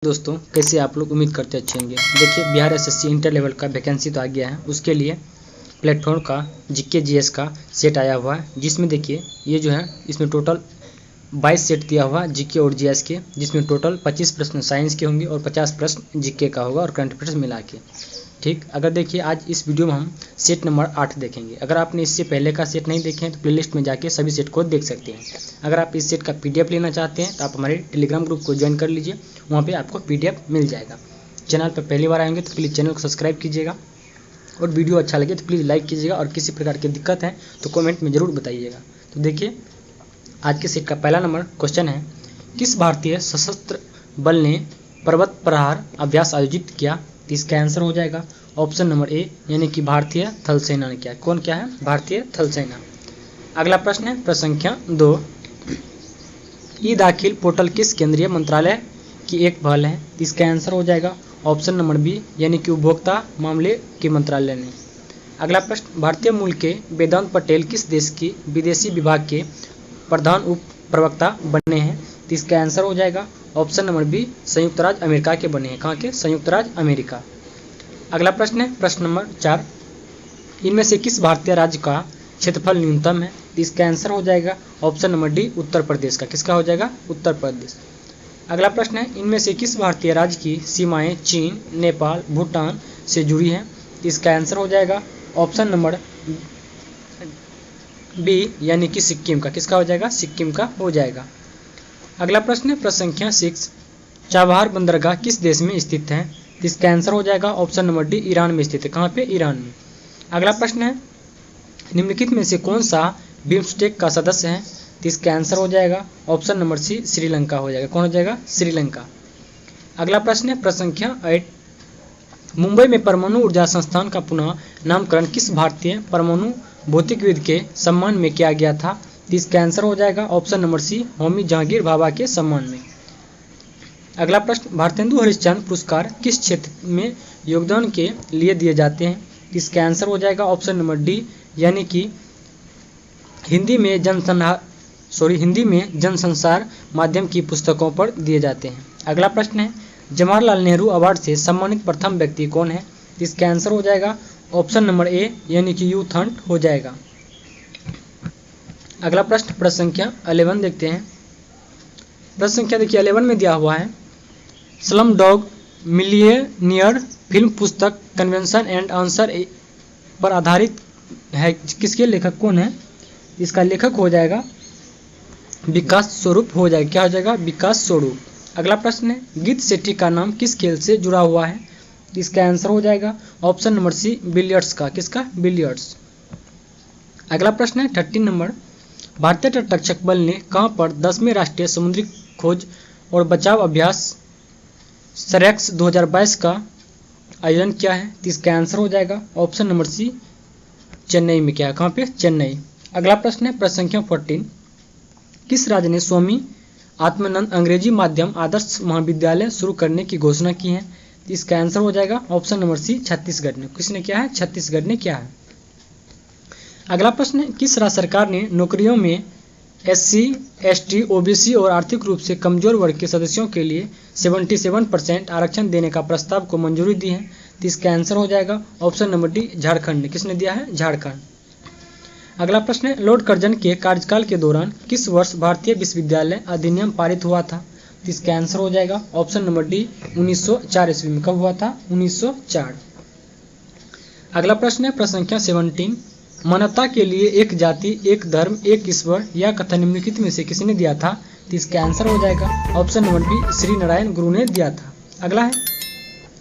दोस्तों कैसे आप लोग, उम्मीद करते अच्छे होंगे। देखिए बिहार एसएससी इंटर लेवल का वैकेंसी तो आ गया है। उसके लिए प्लेटफॉर्म का जीके जीएस का सेट आया हुआ है, जिसमें देखिए ये जो है इसमें टोटल 22 सेट दिया हुआ है जीके और जीएस के, जिसमें टोटल 25 प्रश्न साइंस के होंगे और 50 प्रश्न जीके का होगा और करंट अफेयर्स मिला के। ठीक, अगर देखिए आज इस वीडियो में हम सेट नंबर 8 देखेंगे। अगर आपने इससे पहले का सेट नहीं देखे हैं तो प्लेलिस्ट में जाके सभी सेट को देख सकते हैं। अगर आप इस सेट का पीडीएफ लेना चाहते हैं तो आप हमारे टेलीग्राम ग्रुप को ज्वाइन कर लीजिए, वहाँ पे आपको पीडीएफ मिल जाएगा। चैनल पर पहली बार आएंगे तो प्लीज़ चैनल को सब्सक्राइब कीजिएगा और वीडियो अच्छा लगे तो प्लीज़ लाइक कीजिएगा और किसी प्रकार की दिक्कत है तो कमेंट में ज़रूर बताइएगा। तो देखिए आज के सेट का पहला नंबर क्वेश्चन है, किस भारतीय सशस्त्र बल ने पर्वत प्रहार अभ्यास आयोजित किया? तो इसका आंसर हो जाएगा ऑप्शन नंबर ए, यानी कि भारतीय थल सेना ने किया। कौन क्या है? भारतीय थल सेना। अगला प्रश्न है प्रश्न संख्या 2, ई दाखिल पोर्टल किस केंद्रीय मंत्रालय की एक पहल है? तो इसका आंसर हो जाएगा ऑप्शन नंबर बी, यानी कि उपभोक्ता मामले के मंत्रालय ने। अगला प्रश्न, भारतीय मूल के वेदांत पटेल किस देश की विदेशी विभाग के प्रधान उप प्रवक्ता बने हैं? तो इसका आंसर हो जाएगा ऑप्शन नंबर बी, संयुक्त राज्य अमेरिका के बने हैं। कहाँ के? संयुक्त राज्य अमेरिका। अगला प्रश्न है प्रश्न नंबर 4, इनमें से किस भारतीय राज्य का क्षेत्रफल न्यूनतम है? तो इसका आंसर हो जाएगा option number D, Uttar Pradesh का। किसका हो जाएगा? उत्तर प्रदेश। अगला प्रश्न है, इनमें से किस भारतीय राज्य की सीमाएं चीन, नेपाल, भूटान से जुड़ी हैं? तो इसका आंसर हो जाएगा ऑप्शन नंबर बी, यानी कि सिक्किम का। किसका हो जाएगा? सिक्किम का हो जाएगा। अगला प्रश्न है प्रश्न संख्या 6, चाबहार बंदरगाह किस देश में स्थित है? तो इसका आंसर हो जाएगा ऑप्शन नंबर डी, ईरान में स्थित है। कहाँ पे? ईरान में। अगला प्रश्न है, निम्नलिखित में से कौन सा बिम्स्टेक का सदस्य है? तो इसका आंसर हो जाएगा ऑप्शन नंबर सी, श्रीलंका हो जाएगा। कौन हो जाएगा? श्रीलंका। अगला प्रश्न है प्रश्न संख्या 8, मुंबई में परमाणु ऊर्जा संस्थान का पुनः नामकरण किस भारतीय परमाणु भौतिकविद के सम्मान में किया गया था? तो इसका आंसर हो जाएगा option number C, Homi Jahangir Bhabha के सम्मान में। अगला प्रश्न, भारतेंदु हरिश्चंद्र पुरस्कार किस क्षेत्र में योगदान के लिए दिए जाते हैं? इसका आंसर हो जाएगा ऑप्शन नंबर डी, यानी कि हिंदी में जनसंचार माध्यम की पुस्तकों पर दिए जाते हैं। अगला प्रश्न है, जवाहरलाल नेहरू अवार्ड से सम्मानित प्रथम व्यक्ति कौन है? इसका आंसर हो जाएगा ऑप्शन नंबर ए, यानी कि यूथ हंट हो जाएगा। अगला प्रश्न प्रश्न संख्या 11 देखते हैं। प्रश्न संख्या देखिए 11 में दिया हुआ है, स्लम डॉग मिलियनियर फिल्म पुस्तक कन्वेंशन एंड आंसर पर आधारित है, किसके लेखक कौन है? इसका लेखक हो जाएगा विकास स्वरूप हो जाएगा। क्या हो जाएगा? विकास स्वरूप। अगला प्रश्न है, गीत शेट्टी का नाम किस खेल से जुड़ा हुआ है? इसका आंसर हो जाएगा ऑप्शन नंबर सी, बिलियर्ड्स का। किसका? बिलियर्ड्स। अगला प्रश्न है 13 नंबर, भारतीय तटरक्षक बल ने कहाँ पर 10वें राष्ट्रीय समुद्री खोज और बचाव अभ्यास सरेक्स 2022 का आयोजन किया है? तो इसका आंसर हो जाएगा ऑप्शन नंबर सी, चेन्नई में। क्या है? कहाँ पे? चेन्नई। अगला प्रश्न है प्रश्न संख्या 14, किस राज्य ने स्वामी आत्मानंद अंग्रेजी माध्यम आदर्श महाविद्यालय शुरू करने की घोषणा की है? तो इसका आंसर हो जाएगा ऑप्शन नंबर सी, छत्तीसगढ़ ने। किसने किया है? छत्तीसगढ़ ने किया है। अगला प्रश्न है, किस राज्य सरकार ने नौकरियों में SC, ST, OBC और आर्थिक रूप से कमजोर वर्ग के सदस्यों के लिए 77% आरक्षण देने का प्रस्ताव को मंजूरी दी है? तो इसका आंसर हो जाएगा ऑप्शन नंबर डी, झारखंड ने। किसने दिया है? झारखंड। अगला प्रश्न है, लॉर्ड कर्जन के कार्यकाल के दौरान किस वर्ष भारतीय विश्वविद्यालय अधिनियम पारित हुआ था? तो इसका आंसर हो जाएगा ऑप्शन नंबर डी, 1904 ईस्वी में। कब हुआ था? 1904। अगला प्रश्न है प्रश्न संख्या 17, मानवता के लिए एक जाति, एक धर्म, एक ईश्वर यह कथन निम्नलिखित में से किसने दिया था? तो इसका आंसर हो जाएगा option number B, Shri Narayana Guru ने दिया था। अगला है,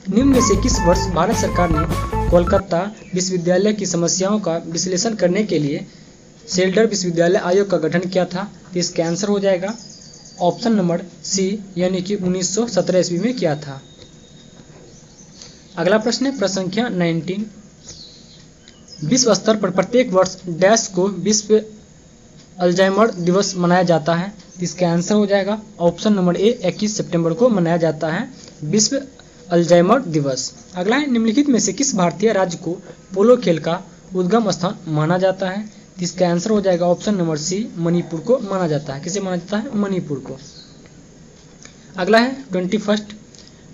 निम्न में से किस वर्ष भारत सरकार ने कोलकाता विश्वविद्यालय की समस्याओं का विश्लेषण करने के लिए शेल्डर विश्वविद्यालय आयोग का गठन किया था? तो इसका आंसर हो जाएगा ऑप्शन नंबर सी, यानी कि 1917 ईस्वी में किया था। अगला प्रश्न है प्रश्न संख्या 19, विश्व स्तर पर प्रत्येक वर्ष डैश को विश्व अल्जाइमर दिवस मनाया जाता है? इसका आंसर हो जाएगा ऑप्शन नंबर ए, 21 सितंबर को मनाया जाता है विश्व अल्जाइमर दिवस। अगला है, निम्नलिखित में से किस भारतीय राज्य को पोलो खेल का उद्गम स्थान माना जाता है? इसका आंसर हो जाएगा ऑप्शन नंबर सी, मणिपुर को माना जाता है। किसे माना जाता है? मणिपुर को। अगला है 21,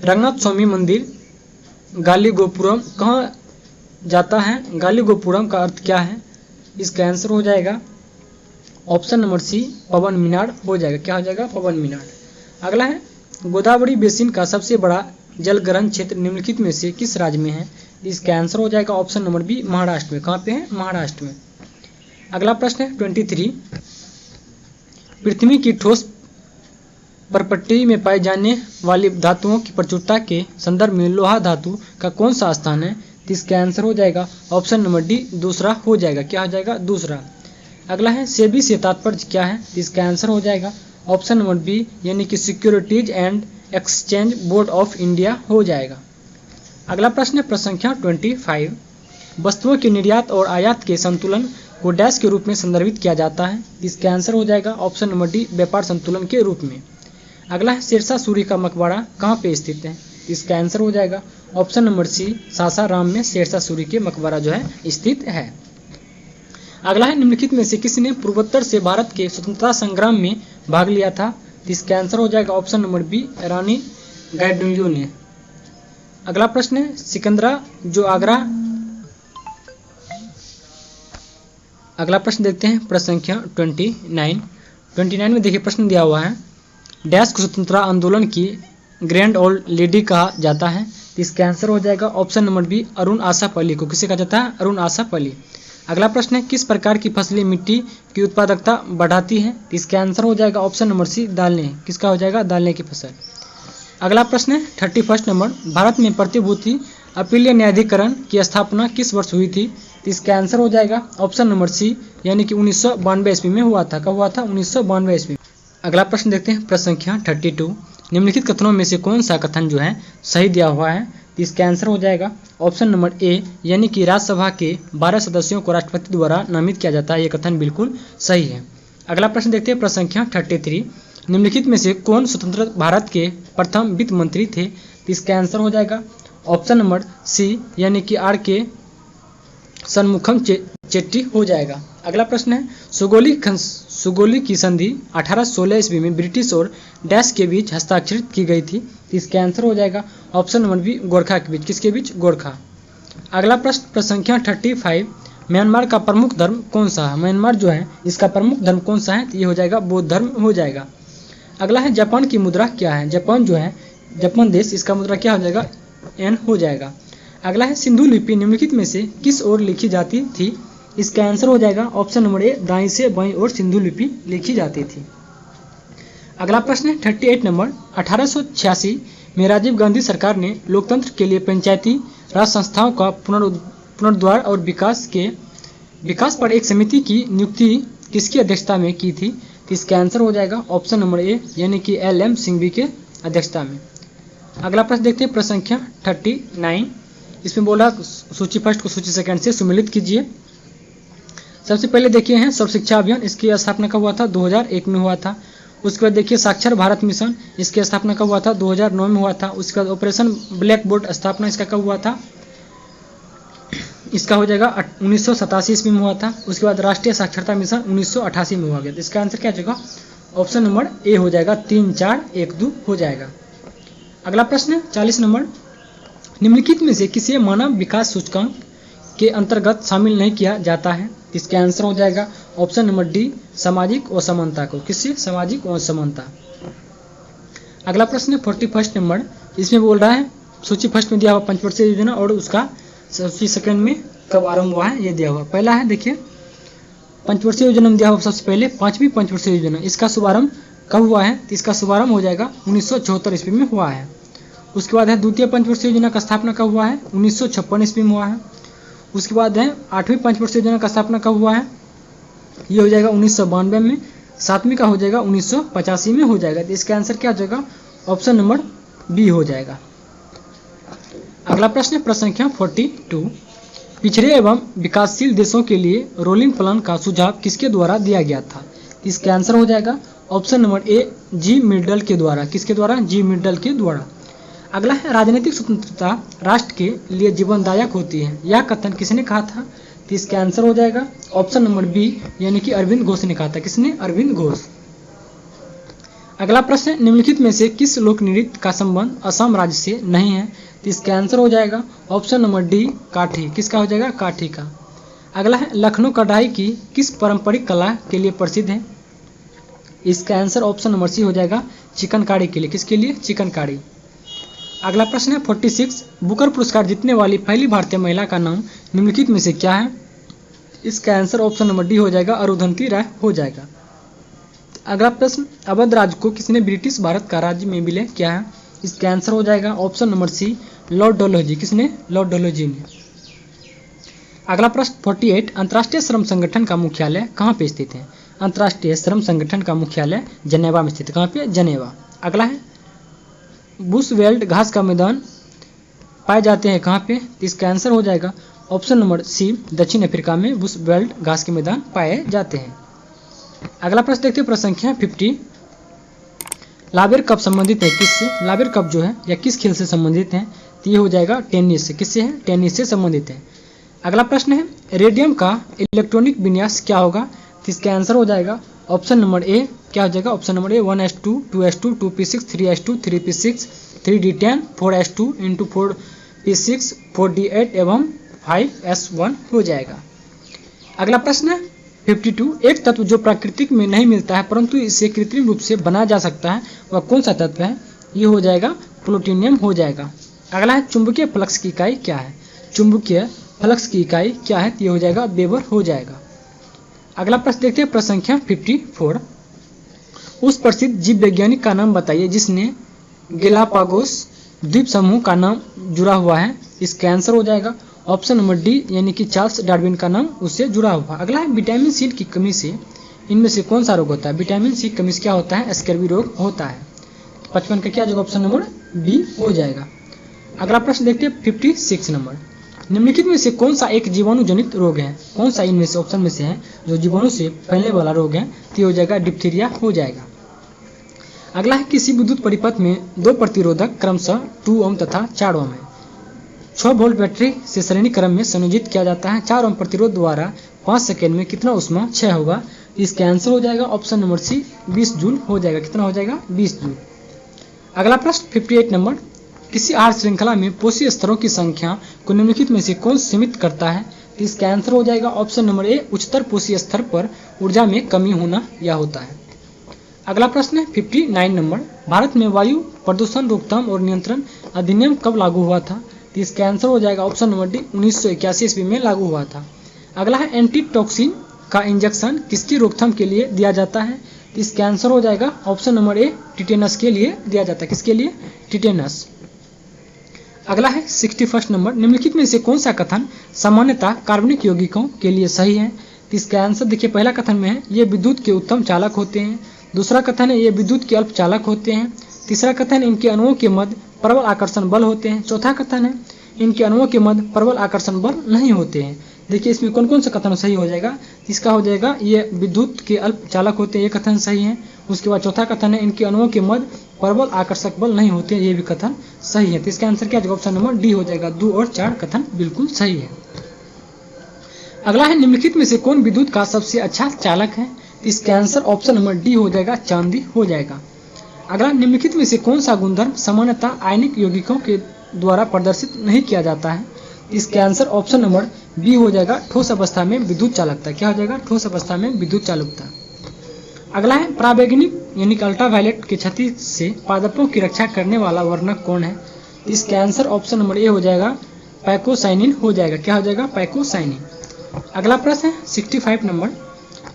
रंगनाथ स्वामी मंदिर गालीगोपुरम कहाँ जाता है? गालीगोपुरम का अर्थ क्या है? इसका आंसर हो जाएगा ऑप्शन नंबर सी, पवन मीनार हो जाएगा। क्या हो जाएगा? पवन मीनार। अगला है गोदावरी बेसिन का सबसे बड़ा जलग्रहण क्षेत्र निम्नलिखित में से किस राज्य में है? इसका आंसर हो जाएगा ऑप्शन नंबर बी, महाराष्ट्र में। कहाँ पे है? महाराष्ट्र में। अगला प्रश्न है 23, पृथ्वी की ठोस परपट्टी में पाई जाने वाली धातुओं की प्रचुरता के संदर्भ में लोहा धातु का कौन सा स्थान है? इसका आंसर हो जाएगा ऑप्शन नंबर डी, दूसरा हो जाएगा। क्या हो जाएगा? दूसरा। अगला है सेबी से तात्पर्य क्या है? इसका आंसर हो जाएगा ऑप्शन नंबर बी, यानी कि securities and exchange board of India हो जाएगा। अगला प्रश्न है प्रश्न संख्या 25, वस्तुओं के निर्यात और आयात के संतुलन को डैश के रूप में संदर्भित किया जाता है? इसका आंसर हो जाएगा ऑप्शन नंबर डी, व्यापार संतुलन के रूप में। अगला है शेरशाह सूरी का मकबरा कहाँ पे स्थित है? इसका आंसर हो जाएगा ऑप्शन नंबर सी, सासाराम में शेरशाह सूरी के मकबरा जो है स्थित है। अगला है निम्नलिखित में से किसने पूर्वोत्तर से भारत के स्वतंत्रता संग्राम में भाग लिया था? इसका आंसर हो जाएगा ऑप्शन नंबर बी, रानी गाइडिंलियो ने। अगला प्रश्न है सिकंदरा जो आगरा। अगला प्रश्न देखते हैं प्रश्न संख्या 29 में देखिए प्रश्न दिया हुआ है, डैश को स्वतंत्रता आंदोलन की ग्रैंड ओल्ड लेडी कहा जाता है? इसका आंसर हो जाएगा option number B, Aruna Asaf Ali को। किसे कहा जाता है? अरुण आसफ अली। अगला प्रश्न है किस प्रकार की फसलें मिट्टी की उत्पादकता बढ़ाती है? इसका आंसर हो जाएगा ऑप्शन नंबर सी, दालें। किसका हो जाएगा? दालें की फसल। अगला प्रश्न है 31 नंबर, भारत में प्रतिभूति अपीलीय न्यायाधिकरण की स्थापना किस वर्ष हुई थी? इसका आंसर हो जाएगा ऑप्शन नंबर सी, यानी कि 1992 ईस्वी में हुआ था। कब हुआ था? 1992 ईस्वी। अगला प्रश्न देखते हैं प्रश्न संख्या 32, निम्नलिखित कथनों में से कौन सा कथन जो है सही दिया हुआ है? इसका आंसर हो जाएगा ऑप्शन नंबर ए, यानी कि राज्यसभा के 12 सदस्यों को राष्ट्रपति द्वारा नामित किया जाता है। ये कथन बिल्कुल सही है। अगला प्रश्न देखते हैं प्रश्न संख्या 33, निम्नलिखित में से कौन स्वतंत्र भारत के प्रथम वित्त मंत्री थे? इसका आंसर हो जाएगा ऑप्शन नंबर सी, यानी कि आर के सन्मुखम चेट्टी हो जाएगा। अगला प्रश्न है सुगोली की संधि 1816 ईस्वी में ब्रिटिश और डैश के बीच हस्ताक्षरित की गई थी? इसका आंसर हो जाएगा ऑप्शन नंबर बी, गोरखा के बीच। किसके बीच? गोरखा। अगला प्रश्न संख्या 35, म्यांमार का प्रमुख धर्म कौन सा है? म्यांमार जो है इसका प्रमुख धर्म कौन सा है? ये हो जाएगा बौद्ध धर्म हो जाएगा। अगला है जापान की मुद्रा क्या है? जापान जो है जापान देश, इसका मुद्रा क्या हो जाएगा? एन हो जाएगा। अगला है सिंधु लिपि निम्नलिखित में से किस ओर लिखी जाती थी? इसका आंसर हो जाएगा ऑप्शन नंबर ए, दाईं से बाईं ओर सिंधु लिपि लिखी जाती थी। अगला प्रश्न है 38 नंबर, 1886 में राजीव गांधी सरकार ने लोकतंत्र के लिए पंचायती राज संस्थाओं का पुनरुद्धार और विकास पर एक समिति की नियुक्ति किसकी अध्यक्षता में की थी? इसका आंसर हो जाएगा ऑप्शन नंबर ए, यानी कि LM सिंघवी के अध्यक्षता में। अगला प्रश्न देखते हैं प्रश्न संख्या 39, इसमें बोला सूची फर्स्ट को सूची सेकंड से सुमिलित कीजिए। सबसे पहले देखिए हैं सर्व शिक्षा अभियान, इसकी स्थापना कब हुआ था? 2001 में हुआ था। उसके बाद देखिए साक्षर भारत मिशन, इसकी स्थापना कब हुआ था? 2009 में हुआ था। उसके बाद ऑपरेशन ब्लैक बोर्ड स्थापना इसका कब हुआ था? इसका हो जाएगा 1987 ईस्वी में हुआ था। उसके बाद राष्ट्रीय साक्षरता मिशन 1988 में हुआ गया। इसका आंसर क्या हो जाएगा? ऑप्शन नंबर ए हो जाएगा, 3, 4, 1, 2 हो जाएगा। अगला प्रश्न 40 नंबर, निम्नलिखित में से किसे मानव विकास सूचकांक के अंतर्गत शामिल नहीं किया जाता है? इसका आंसर हो जाएगा ऑप्शन नंबर डी, सामाजिक असमानता को। किससे? सामाजिक असमानता। अगला प्रश्न 41 नंबर, इसमें बोल रहा है सूची फर्स्ट में दिया हुआ पंचवर्षीय योजना और उसका सूची सेकंड में कब आरंभ हुआ है ये दिया हुआ। पहला है देखिए पंचवर्षीय योजना में दिया हुआ सबसे पहले 5वीं पंचवर्षीय योजना, इसका शुभारंभ कब हुआ है? तो इसका शुभारंभ हो जाएगा 1974 ईस्वी में हुआ है। उसके बाद है द्वितीय पंचवर्षीय योजना का स्थापना कब हुआ है? 1956 ईस्वी में हुआ है। उसके बाद है 8वीं पंचवर्षीय योजना का स्थापना कब हुआ है? ये हो जाएगा 1992 में। 7वीं का हो जाएगा 1985 में हो जाएगा। तो इसका आंसर क्या हो जाएगा? ऑप्शन नंबर बी हो जाएगा। अगला प्रश्न संख्या 42, पिछड़े एवं विकासशील देशों के लिए रोलिंग प्लान का सुझाव किसके द्वारा दिया गया था? इसका आंसर हो जाएगा ऑप्शन नंबर ए, जी मिडल के द्वारा। किसके द्वारा? जी मिडल के द्वारा। अगला है राजनीतिक स्वतंत्रता राष्ट्र के लिए जीवनदायक होती है, यह कथन किसने कहा था? तो इसका आंसर हो जाएगा ऑप्शन नंबर बी, यानी कि अरविंद घोष ने कहा था। किसने? अरविंद घोष। अगला प्रश्न है, निम्नलिखित में से किस लोक नृत्य का संबंध असम राज्य से नहीं है? तो इसका आंसर हो जाएगा ऑप्शन नंबर डी, काठी। किसका हो जाएगा? काठी का। अगला है, लखनऊ कढ़ाई की किस पारंपरिक कला के लिए प्रसिद्ध है? इसका आंसर ऑप्शन नंबर सी हो जाएगा चिकनकारी के लिए। किसके लिए? चिकनकारी। अगला प्रश्न है 46, बुकर पुरस्कार जीतने वाली पहली भारतीय महिला का नाम निम्नलिखित में से क्या है? इसका आंसर ऑप्शन नंबर डी हो जाएगा अरुंधति राय हो जाएगा। अगला प्रश्न, अवध राज्य को किसने ब्रिटिश भारत का राज्य में विलय किया है? इसका आंसर हो जाएगा option number C, Lord Dalhousie. किसने? लॉर्ड डलहौजी ने। अगला प्रश्न 48, अंतर्राष्ट्रीय श्रम संगठन का मुख्यालय कहाँ पे स्थित है? अंतर्राष्ट्रीय श्रम संगठन का मुख्यालय जनेवा में स्थित है। कहाँ पे? जनेवा। अगला है, बुशवेल्ड घास का मैदान पाए जाते हैं कहाँ पे? इसका आंसर हो जाएगा ऑप्शन नंबर सी, दक्षिण अफ्रीका में बुशवेल्ड घास के मैदान पाए जाते हैं। अगला प्रश्न देखते हैं, प्रश्न संख्या 50, लावेर कप संबंधित है किससे? लावेर कप जो है या किस खेल से संबंधित है? तो ये हो जाएगा टेनिस से। किससे है? टेनिस से संबंधित है। अगला प्रश्न है, रेडियम का इलेक्ट्रॉनिक विन्यास क्या होगा? तो इसका आंसर हो जाएगा ऑप्शन नंबर ए। क्या हो जाएगा? ऑप्शन नंबर ए 1s2, 2s2, 2p6, 3s2, 3p6, 3d10, 4s2 × 4p6, 4d8 एवं 5s1 हो जाएगा। अगला प्रश्न है 52, एक तत्व जो प्राकृतिक में नहीं मिलता है परंतु इसे कृत्रिम रूप से बनाया जा सकता है वह कौन सा तत्व है? ये हो जाएगा प्लूटोनियम हो जाएगा। अगला है, चुंबकीय फ्लक्स की इकाई क्या है? चुंबकीय फ्लक्स की इकाई क्या है? ये हो जाएगा वेबर हो जाएगा। अगला प्रश्न देखते हैं, प्रश्न संख्या 54, उस प्रसिद्ध जीव वैज्ञानिक का नाम बताइए जिसने गैलापागोस द्वीप समूह का नाम जुड़ा हुआ है। इसका आंसर हो जाएगा ऑप्शन नंबर डी, यानी कि चार्ल्स डार्विन का नाम उससे जुड़ा हुआ। अगला है, विटामिन सी की कमी से इनमें से कौन सा रोग होता है? विटामिन सी की कमी से क्या होता है? स्कर्वी रोग होता है। 55 का क्या जगह? ऑप्शन नंबर बी हो जाएगा। अगला प्रश्न देखते हैं 56 नंबर, निम्नलिखित में से कौन सा एक जीवाणु जनित रोग है? कौन सा इनमें से ऑप्शन में से है जो जीवाणु से फैलने वाला रोग है? तो हो जाएगा डिप्थीरिया हो जाएगा। अगला है, किसी विद्युत परिपथ में दो प्रतिरोधक क्रमशः 2 ओम तथा 4 ओम है। 6 वोल्ट बैटरी से श्रेणी क्रम में संयोजित किया जाता है। 4 ओम प्रतिरोध द्वारा 5 सेकेंड में कितना ऊष्मा क्षय होगा? इसका आंसर हो जाएगा ऑप्शन नंबर सी, 20 जूल हो जाएगा। कितना हो जाएगा? 20 जूल। अगला प्रश्न 58 नंबर, किसी आहार श्रृंखला में पोषक स्तरों की संख्या को निम्नलिखित में से कौन सीमित करता है? तो इसका आंसर हो जाएगा ऑप्शन नंबर ए, उच्चतर पोषक स्तर पर ऊर्जा में कमी होना या होता है। अगला प्रश्न है 59 नंबर, भारत में वायु प्रदूषण रोकथाम और नियंत्रण अधिनियम कब लागू हुआ था? तो इसका आंसर हो जाएगा ऑप्शन नंबर डी, 1981 ईस्वी में लागू हुआ था। अगला है, एंटीटॉक्सिन का इंजेक्शन किसकी रोकथाम के लिए दिया जाता है? तो इसका आंसर हो जाएगा ऑप्शन नंबर ए, टिटेनस के लिए दिया जाता है। किसके लिए? टिटेनस। अगला है 61 नंबर, निम्नलिखित में से कौन सा कथन सामान्यतः कार्बनिक यौगिकों के लिए सही है? तो इसका आंसर देखिए, पहला कथन में है ये विद्युत के उत्तम चालक होते हैं। दूसरा कथन है ये विद्युत के अल्प चालक होते हैं। तीसरा कथन है इनके अणुओं के मध्य प्रबल आकर्षण बल होते हैं। चौथा कथन है इनके अणुओं के मध्य प्रबल आकर्षण बल नहीं होते हैं। देखिए इसमें कौन कौन सा कथन सही हो जाएगा? इसका हो जाएगा ये विद्युत के अल्प चालक होते हैं, ये कथन सही है। उसके बाद चौथा कथन है इनके अणुओं के मध्य प्रबल आकर्षक बल नहीं होते, ये भी कथन सही है। तो इसका आंसर क्या ऑप्शन नंबर डी हो जाएगा। 2 और 4 कथन बिल्कुल सही है। अगला है, निम्नलिखित में से कौन विद्युत का सबसे अच्छा चालक है? इसका आंसर ऑप्शन नंबर डी हो जाएगा, चांदी हो जाएगा। अगला, निम्नलिखित में से कौन सा गुणधर्म सामान्यतः आयनिक यौगिकों के द्वारा प्रदर्शित नहीं किया जाता है? इसका आंसर ऑप्शन नंबर बी हो जाएगा, ठोस अवस्था में विद्युत चालकता। क्या हो जाएगा? ठोस अवस्था में विद्युत चालकता। अगला है, पराबैंगनी यानी कि अल्ट्रावायलेट की क्षति से पादपों की रक्षा करने वाला वर्णक कौन है? इसका आंसर ऑप्शन नंबर ए हो जाएगा, पैकोसाइनिन हो जाएगा। क्या हो जाएगा? पैकोसाइनिन। अगला प्रश्न है 65 नंबर,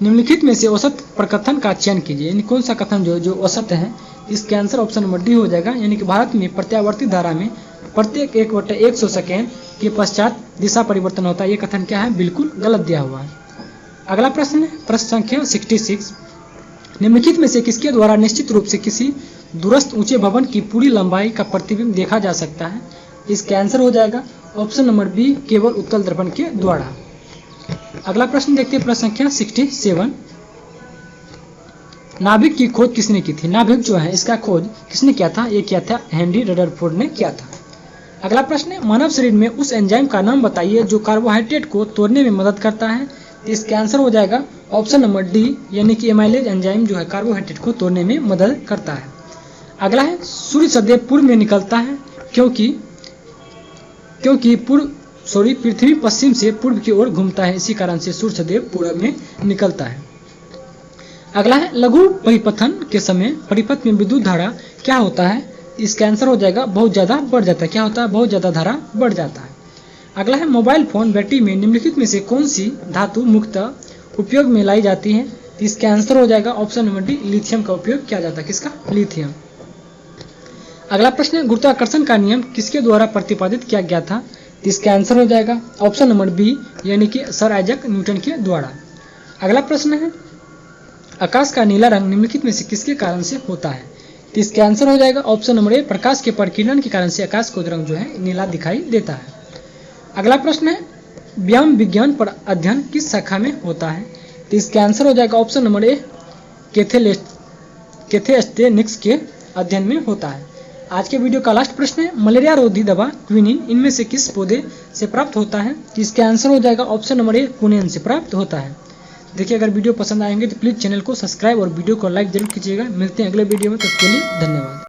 निम्नलिखित में से औसत प्रकथन का चयन कीजिए, यानी कौन सा कथन जो औसत है? इसके आंसर ऑप्शन नंबर डी हो जाएगा, यानी कि भारत में प्रत्यावर्ती धारा में प्रत्येक 1/100 सेकेंड के पश्चात दिशा परिवर्तन होता है। ये कथन क्या है? बिल्कुल गलत दिया हुआ है। अगला प्रश्न है प्रश्न संख्या 66, निम्नलिखित में से किसके द्वारा निश्चित रूप से किसी दूरस्थ ऊंचे भवन की पूरी लंबाई का प्रतिबिंब देखा जा सकता है? इसका आंसर हो जाएगा ऑप्शन नंबर बी, केवल उत्तल दर्पण के द्वारा। अगला प्रश्न देखते हैं प्रश्न संख्या 67, नाभिक की खोज किसने की थी? नाभिक जो है इसका खोज किसने किया था? ये किया था हेनरी रदरफोर्ड ने किया था। अगला प्रश्न है, मानव शरीर में उस एंजाइम का नाम बताइए जो कार्बोहाइड्रेट को तोड़ने में मदद करता है। तो इसका आंसर हो जाएगा ऑप्शन नंबर डी, यानी कि एमाइलेज एंजाइम जो है कार्बोहाइड्रेट को तोड़ने में मदद करता है। अगला है सूर्य सदैव पूर्व में निकलता है क्योंकि पृथ्वी पश्चिम से पूर्व की ओर घूमता है, इसी कारण से सूर्य सदैव पूर्व में निकलता है। अगला है लघु परिपथन के समय परिपथ में विद्युत धारा क्या होता है? इसका आंसर हो जाएगा बहुत ज़्यादा बढ़ जाता है। क्या होता है? बहुत ज़्यादा धारा बढ़ जाता है। अगला है मोबाइल फोन बैटरी में निम्नलिखित में से कौन सी धातु मुख्यतः उपयोग में लाई जाती है? इसका आंसर हो जाएगा ऑप्शन नंबर डी, लिथियम का उपयोग किया जाता है। किसका? लिथियम। अगला प्रश्न है गुरुत्वाकर्षण का नियम किसके द्वारा प्रतिपादित किया गया था? इसका आंसर हो जाएगा ऑप्शन नंबर बी, यानी कि सर आइजैक न्यूटन के द्वारा। अगला प्रश्न है आकाश का नीला रंग निम्नलिखित में से किसके कारण से होता है? तो इसका आंसर हो जाएगा ऑप्शन नंबर ए, प्रकाश के प्रकीर्णन के कारण से आकाश का रंग जो है नीला दिखाई देता है। अगला प्रश्न है व्योम विज्ञान पर अध्ययन किस शाखा में होता है? तो इसका आंसर हो जाएगा ऑप्शन नंबर ए, कैथेस्टेनिक्स के अध्ययन में होता है। आज के वीडियो का लास्ट प्रश्न है मलेरिया रोधी दवा क्विनिन इनमें से किस पौधे से प्राप्त होता है? तो इसका आंसर हो जाएगा ऑप्शन नंबर ए, कुनेन से प्राप्त होता है। देखिए अगर वीडियो पसंद आएंगे तो प्लीज़ चैनल को सब्सक्राइब और वीडियो को लाइक जरूर कीजिएगा। मिलते हैं अगले वीडियो में, तब के लिए धन्यवाद।